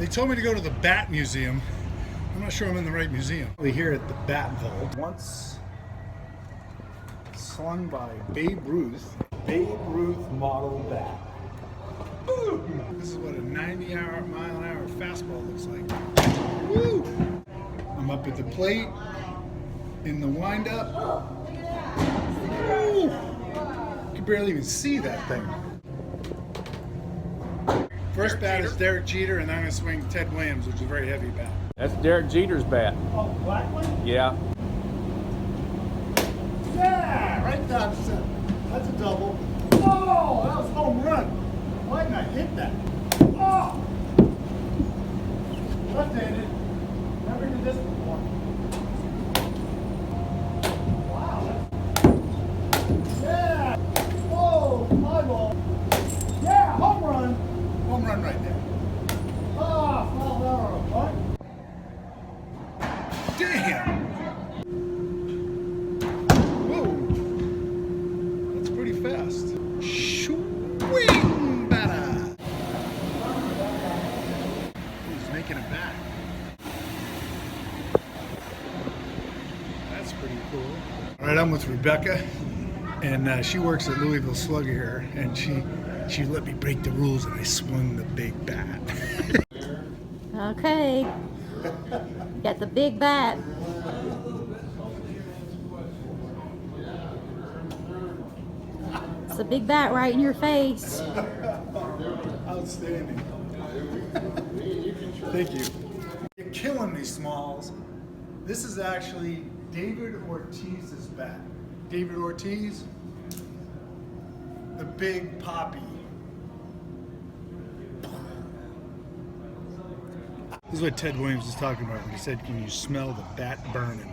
They told me to go to the Bat Museum. I'm not sure I'm in the right museum. We're here at the Bat Vault. Once slung by Babe Ruth. Babe Ruth model bat. Woo! This is what a 90-mile-an-hour fastball looks like. Woo! I'm up at the plate in the windup. Woo! You can barely even see that thing. First bat is Derek Jeter, and I'm going to swing Ted Williams, which is a very heavy bat. That's Derek Jeter's bat. Oh, black one? Yeah. Yeah, right down center. That's a double. Oh, that was a home run. Why didn't I hit that? Oh! Left-handed. Never did this before. Wow. Yeah. Oh, fly ball. Yeah, home run. Home run right there. Ah, foul down on a punt. Damn. Whoa. That's pretty fast. Swing batter. He's making it back. That's pretty cool. All right, I'm with Rebecca, and she works at Louisville Slugger here, and she let me break the rules, and I swung the big bat. Okay. Got the big bat. It's a big bat right in your face. Outstanding. Thank you. You're killing me, Smalls. This is actually David Ortiz's bat. David Ortiz, the Big Poppy. This is what Ted Williams was talking about when he said, "Can you smell the bat burning?"